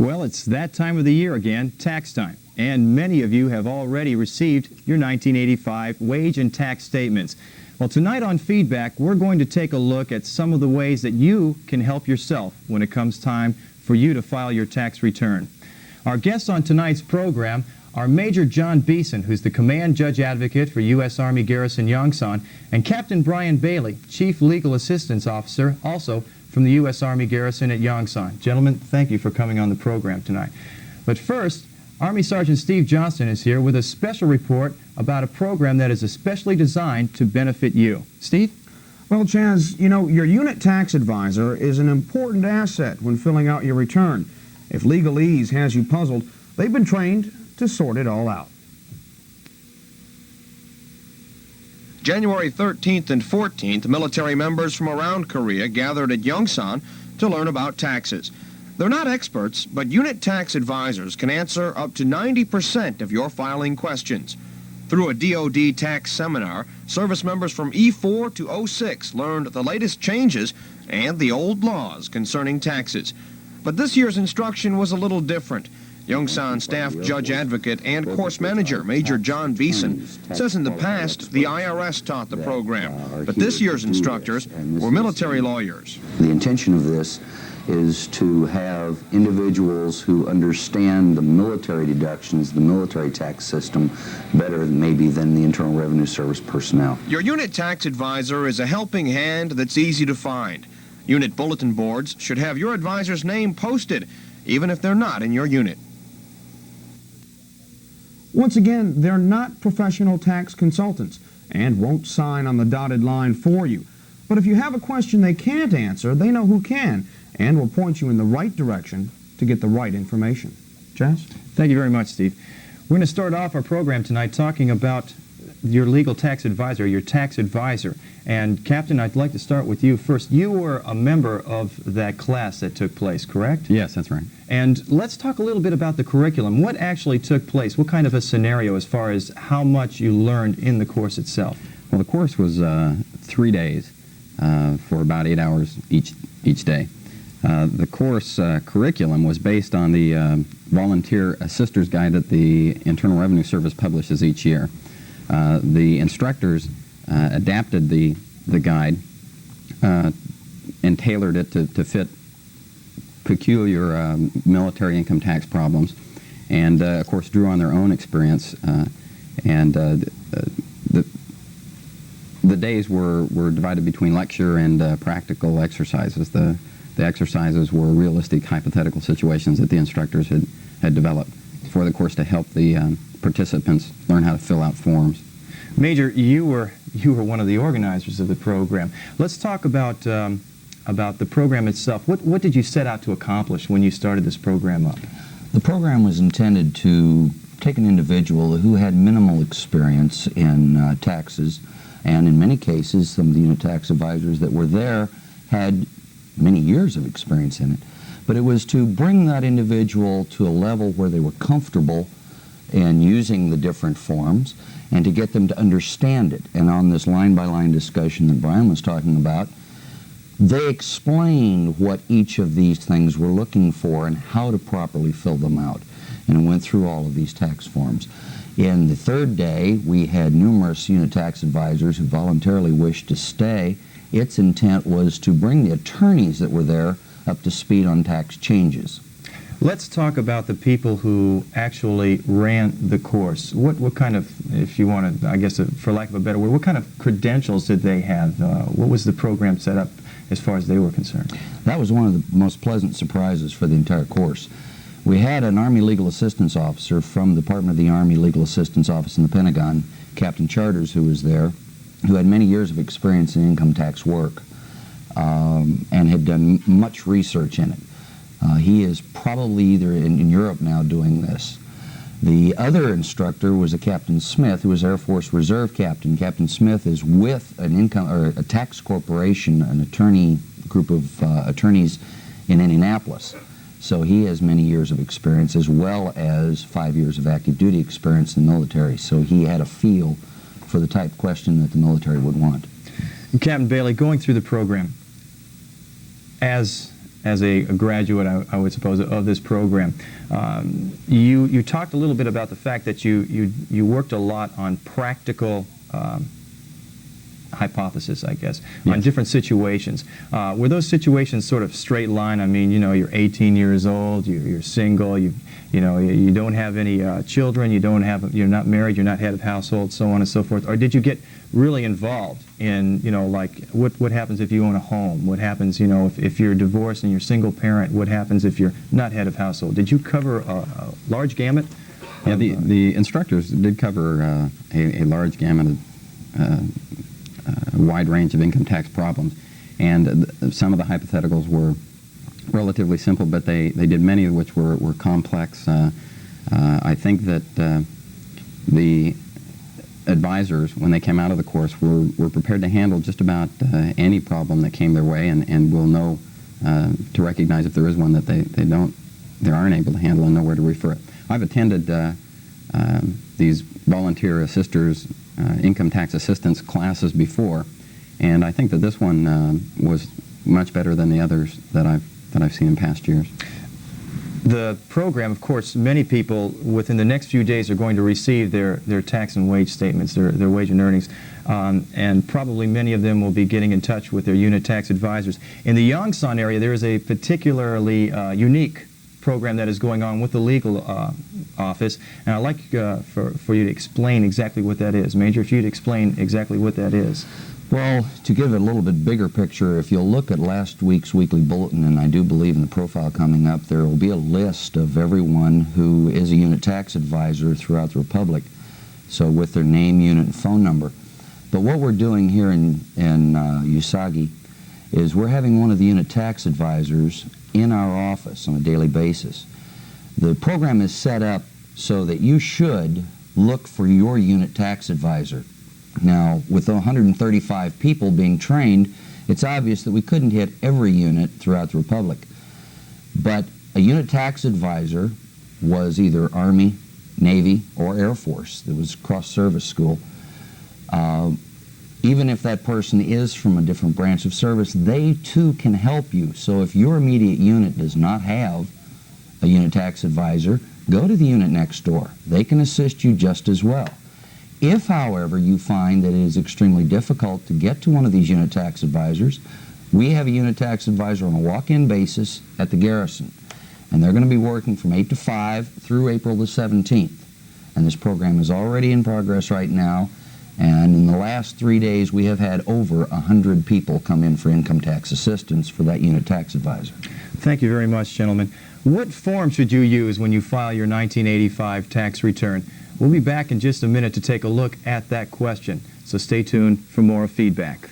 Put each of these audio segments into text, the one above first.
Well, it's that time of the year again, tax time. And many of you have already received your 1985 wage and tax statements. Well, tonight on Feedback, we're going to take a look at some of the ways that you can help yourself when it comes time for you to file your tax return. Our guests on tonight's program are Major John Beeson, who's the Command Judge Advocate for U.S. Army Garrison Yongsan, and Captain Brian Bailey, Chief Legal Assistance Officer, also from the U.S. Army Garrison at Yongsan. Gentlemen, thank you for coming on the program tonight. But first, Army Sergeant Steve Johnston is here with a special report about a program that is especially designed to benefit you. Steve? Well, Chaz, you know, your unit tax advisor is an important asset when filling out your return. If legalese has you puzzled, they've been trained to sort it all out. January 13th and 14th, military members from around Korea gathered at Yongsan to learn about taxes. They're not experts, but unit tax advisors can answer up to 90% of your filing questions. Through a DoD tax seminar, service members from E4 to 06 learned the latest changes and the old laws concerning taxes. But this year's instruction was a little different. Yongsan Staff Judge Advocate and Course Manager Major John Beeson says in the past the IRS taught the program, but this year's instructors were military lawyers. The intention of this is to have individuals who understand the military deductions, the military tax system, better maybe than the Internal Revenue Service personnel. Your unit tax advisor is a helping hand that's easy to find. Unit bulletin boards should have your advisor's name posted, even if they're not in your unit. Once again, they're not professional tax consultants and won't sign on the dotted line for you. But if you have a question they can't answer, they know who can and will point you in the right direction to get the right information. Chaz? Thank you very much, Steve. We're going to start off our program tonight talking about your legal tax advisor, your tax advisor. And Captain, I'd like to start with you first. You were a member of that class that took place, correct? Yes, that's right. And let's talk a little bit about the curriculum. What actually took place? What kind of a scenario as far as how much you learned in the course itself? Well, the course was 3 days for about 8 hours each day. The course curriculum was based on the Volunteer Assister's Guide that the Internal Revenue Service publishes each year. The instructors adapted the guide and tailored it to fit peculiar military income tax problems, and of course drew on their own experience. The days were divided between lecture and practical exercises. The exercises were realistic hypothetical situations that the instructors had developed for the course to help the participants learn how to fill out forms. Major, you were one of the organizers of the program. Let's talk about the program itself. What did you set out to accomplish when you started this program up? The program was intended to take an individual who had minimal experience in taxes, and in many cases some of the unit tax advisors that were there had many years of experience in it. But it was to bring that individual to a level where they were comfortable in using the different forms and to get them to understand it. And on this line-by-line discussion that Brian was talking about, they explained what each of these things were looking for and how to properly fill them out. And went through all of these tax forms. In the third day, we had numerous unit tax advisors who voluntarily wished to stay. Its intent was to bring the attorneys that were there up to speed on tax changes. Let's talk about the people who actually ran the course. What kind of, if you want to, I guess for lack of a better word, what kind of credentials did they have? What was the program set up as far as they were concerned? That was one of the most pleasant surprises for the entire course. We had an Army Legal Assistance Officer from the Department of the Army Legal Assistance Office in the Pentagon, Captain Charters, who was there, who had many years of experience in income tax work and had done much research in it. He is probably either in Europe now doing this. The other instructor was a Captain Smith, who was Air Force Reserve Captain. Captain Smith is with a tax corporation, an attorney group of attorneys in Indianapolis. So he has many years of experience as well as 5 years of active duty experience in the military. So he had a feel for the type of question that the military would want. And Captain Bailey, going through the program, as as a graduate, I would suppose, of this program. You talked a little bit about the fact that you worked a lot on practical hypothesis, I guess, on different situations. Were those situations sort of straight line? I mean, you know, you're 18 years old, you're single, you don't have any children, you're not married, you're not head of household, so on and so forth. Or did you get really involved in, you know, like what happens if you own a home? What happens, you know, if you're divorced and you're single parent? What happens if you're not head of household? Did you cover a large gamut? Yeah, the instructors did cover a large gamut of a wide range of income tax problems, and some of the hypotheticals were relatively simple, but they did many of which were complex. I think that the advisors, when they came out of the course, were prepared to handle just about any problem that came their way, and will know to recognize if there is one that they aren't able to handle and know where to refer it. I've attended these volunteer assisters, income tax assistance classes before, and I think that this one was much better than the others that I've seen in past years. The program, of course, many people within the next few days are going to receive their tax and wage statements, their wage and earnings, and probably many of them will be getting in touch with their unit tax advisors. In the Yongsan area, there is a particularly unique program that is going on with the legal office, and I'd like for you to explain exactly what that is. Major, if you'd explain exactly what that is. Well, to give it a little bit bigger picture, if you'll look at last week's weekly bulletin, and I do believe in the profile coming up, there will be a list of everyone who is a unit tax advisor throughout the Republic, so with their name, unit, and phone number. But what we're doing here in Usagi is we're having one of the unit tax advisors in our office on a daily basis. The program is set up so that you should look for your unit tax advisor. Now, with 135 people being trained, it's obvious that we couldn't hit every unit throughout the Republic. But a unit tax advisor was either Army, Navy, or Air Force. It was cross-service school. Even if that person is from a different branch of service, they too can help you. So if your immediate unit does not have a unit tax advisor, go to the unit next door. They can assist you just as well. If, however, you find that it is extremely difficult to get to one of these unit tax advisors, we have a unit tax advisor on a walk-in basis at the Garrison. And they're going to be working from 8 to 5 through April the 17th. And this program is already in progress right now. And in the last 3 days, we have had over 100 people come in for income tax assistance for that unit tax advisor. Thank you very much, gentlemen. What form should you use when you file your 1985 tax return? We'll be back in just a minute to take a look at that question. So stay tuned for more feedback.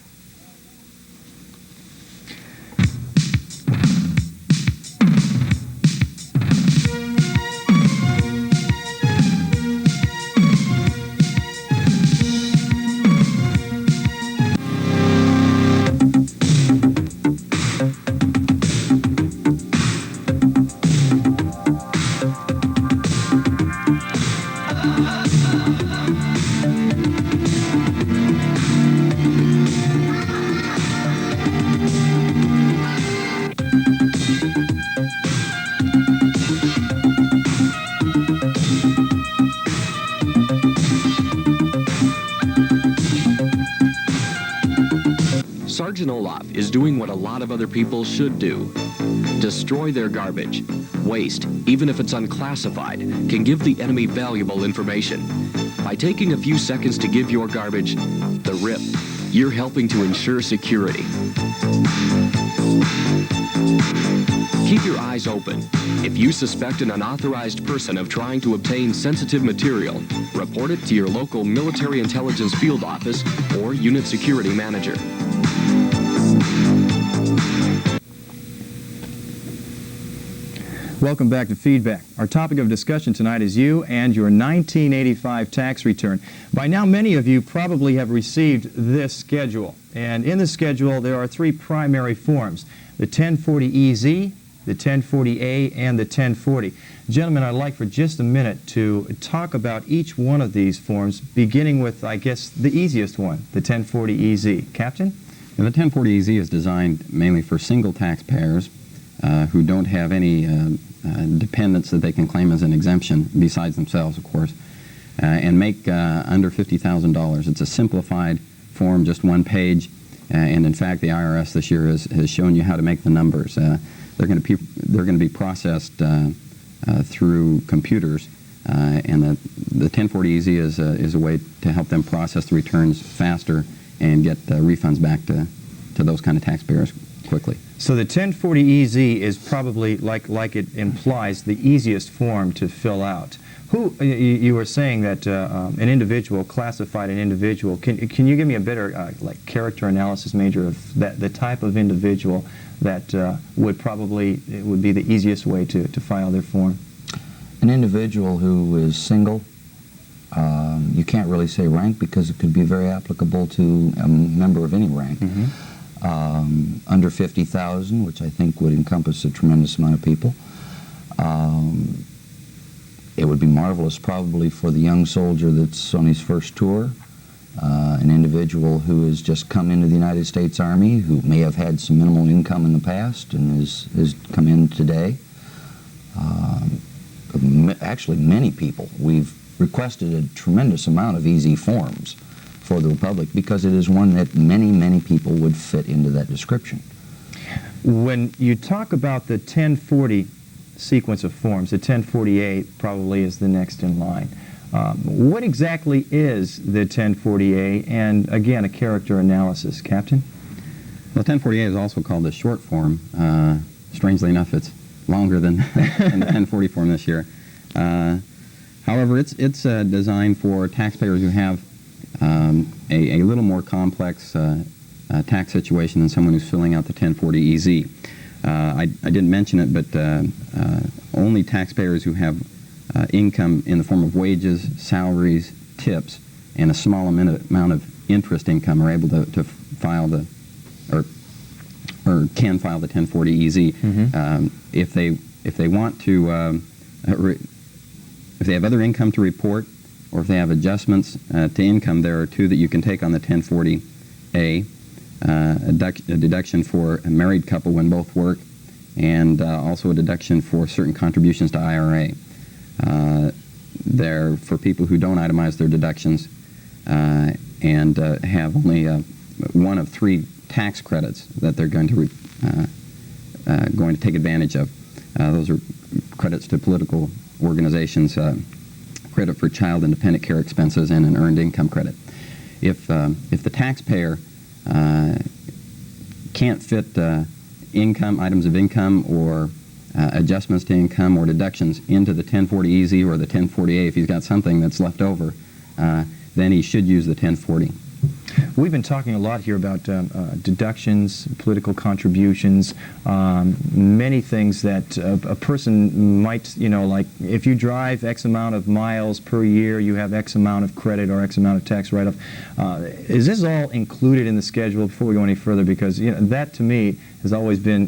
Sergeant Olaf is doing what a lot of other people should do. Destroy their garbage. Waste, even if it's unclassified, can give the enemy valuable information. By taking a few seconds to give your garbage the rip, you're helping to ensure security. Keep your eyes open. If you suspect an unauthorized person of trying to obtain sensitive material, report it to your local military intelligence field office or unit security manager. Welcome back to Feedback. Our topic of discussion tonight is you and your 1985 tax return. By now, many of you probably have received this schedule. And in the schedule, there are three primary forms: the 1040EZ, the 1040A, and the 1040. Gentlemen, I'd like for just a minute to talk about each one of these forms, beginning with, I guess, the easiest one, the 1040EZ. Captain? And the 1040EZ is designed mainly for single taxpayers who don't have any dependents that they can claim as an exemption, besides themselves, of course, and make under $50,000. It's a simplified form, just one page, and in fact, the IRS this year has shown you how to make the numbers. They're going to be processed through computers, and the 1040-EZ is a way to help them process the returns faster and get refunds back to those kind of taxpayers quickly. So the 1040-EZ is probably, like it implies, the easiest form to fill out. You were saying that an individual classified an individual. Can you give me a better like character analysis, Major, of the type of individual that would be the easiest way to file their form? An individual who is single. You can't really say rank because it could be very applicable to a member of any rank. Under 50,000, which I think would encompass a tremendous amount of people. It would be marvelous probably for the young soldier that's on his first tour, an individual who has just come into the United States Army, who may have had some minimal income in the past and has come in today. Actually, many people. We've requested a tremendous amount of EZ forms for the Republic because it is one that many people would fit into that description. When you talk about the 1040 sequence of forms, the 1040A probably is the next in line. What exactly is the 1040A, and again, a character analysis, Captain? Well, 1040A is also called the short form. Strangely enough, it's longer than, than the 1040 form this year. However, it's designed for taxpayers who have a little more complex tax situation than someone who's filling out the 1040-EZ. I didn't mention it, but only taxpayers who have income in the form of wages, salaries, tips, and a small amount of interest income are able to file or can file the 1040-EZ. If they want to, if they have other income to report, or if they have adjustments to income, there are two that you can take on the 1040A. A deduction for a married couple when both work, and also a deduction for certain contributions to IRA. They're for people who don't itemize their deductions and have only one of 3 tax credits that they're going to take advantage of. Those are credits to political organizations, credit for child and dependent care expenses, and an earned income credit. If the taxpayer can't fit income, items of income, or adjustments to income or deductions into the 1040-EZ or the 1040A, if he's got something that's left over, then he should use the 1040. We've been talking a lot here about deductions, political contributions, many things that a person might, like if you drive X amount of miles per year, you have X amount of credit or X amount of tax write-off. Is this all included in the schedule before we go any further? Because that to me has always been,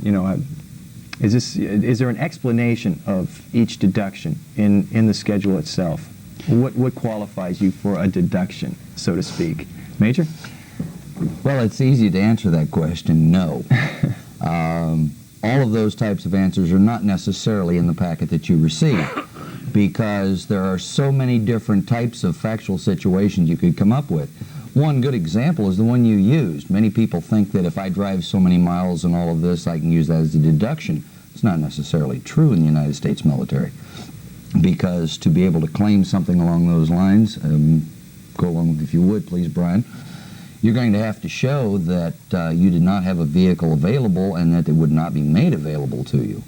is there an explanation of each deduction in the schedule itself? What qualifies you for a deduction, so to speak? Major? Well, it's easy to answer that question, no. All of those types of answers are not necessarily in the packet that you receive because there are so many different types of factual situations you could come up with. One good example is the one you used. Many people think that if I drive so many miles and all of this, I can use that as a deduction. It's not necessarily true in the United States military because to be able to claim something along those lines, go along, if you would, please, Brian, you're going to have to show that you did not have a vehicle available and that it would not be made available to you.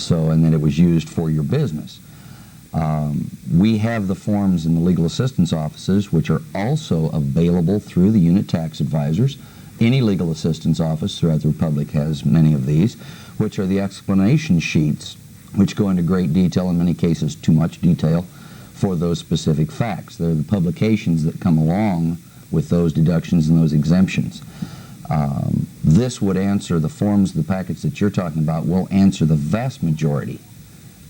And that it was used for your business. We have the forms in the legal assistance offices, which are also available through the unit tax advisors. Any legal assistance office throughout the Republic has many of these, which are the explanation sheets, which go into great detail, in many cases too much detail, for those specific facts. They're the publications that come along with those deductions and those exemptions. This would answer the forms, the packets that you're talking about will answer the vast majority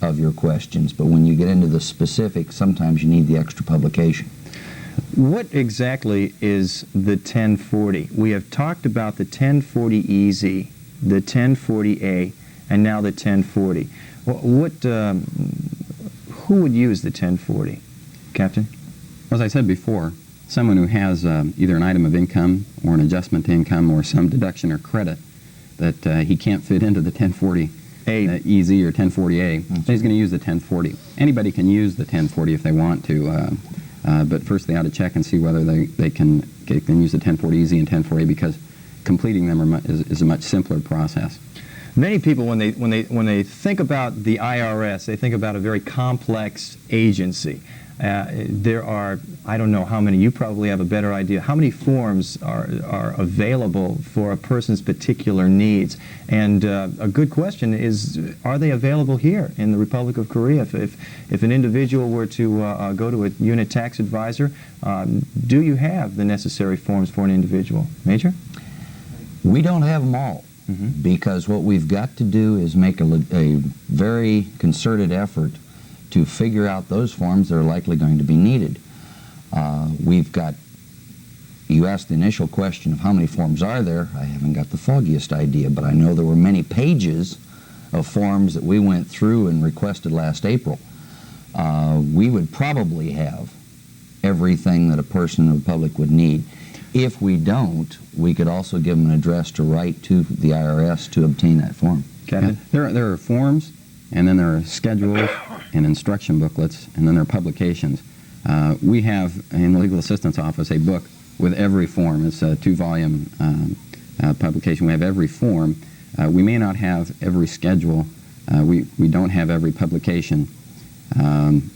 of your questions, but when you get into the specifics, sometimes you need the extra publication. What exactly is the 1040? We have talked about the 1040-EZ, the 1040A, and now the 1040. Who would use the 1040? Captain? As I said before, someone who has either an item of income or an adjustment to income or some deduction or credit that he can't fit into the 1040 EZ or 1040A, so he's going to use the 1040. Anybody can use the 1040 if they want to, but first they ought to check and see whether they can use the 1040 EZ and 1040A, because completing them is a much simpler process. Many people, when they think about the IRS, they think about a very complex agency. There are, I don't know how many, you probably have a better idea, how many forms are available for a person's particular needs? And a good question is, are they available here in the Republic of Korea? If an individual were to go to a unit tax advisor, do you have the necessary forms for an individual? Major? We don't have them all. Because what we've got to do is make a very concerted effort to figure out those forms that are likely going to be needed. We've got, you asked the initial question of how many forms are there. I haven't got the foggiest idea, but I know there were many pages of forms that we went through and requested last April. We would probably have everything that a person in the public would need. If we don't, we could also give them an address to write to the IRS to obtain that form. Captain? Yeah. There are forms, and then there are schedules and instruction booklets, and then there are publications. We have in the Legal Assistance Office a book with every form. It's a 2-volume publication. We have every form. We may not have every schedule. We don't have every publication. And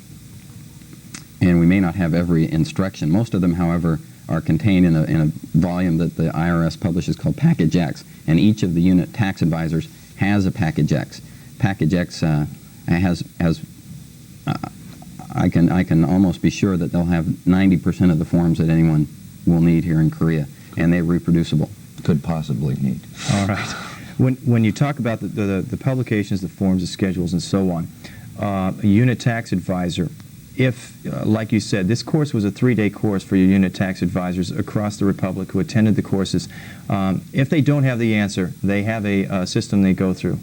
we may not have every instruction. Most of them, however, are contained in a volume that the IRS publishes called Package X, and each of the unit tax advisors has a Package X. Package X has I can almost be sure that they'll have 90% of the forms that anyone will need here in Korea, and they're reproducible. Could possibly need. All right. When you talk about the publications, the forms, the schedules, and so on, a unit tax advisor, if, like you said, this course was a 3-day course for your unit tax advisors across the Republic who attended the courses, if they don't have the answer, they have a system they go through.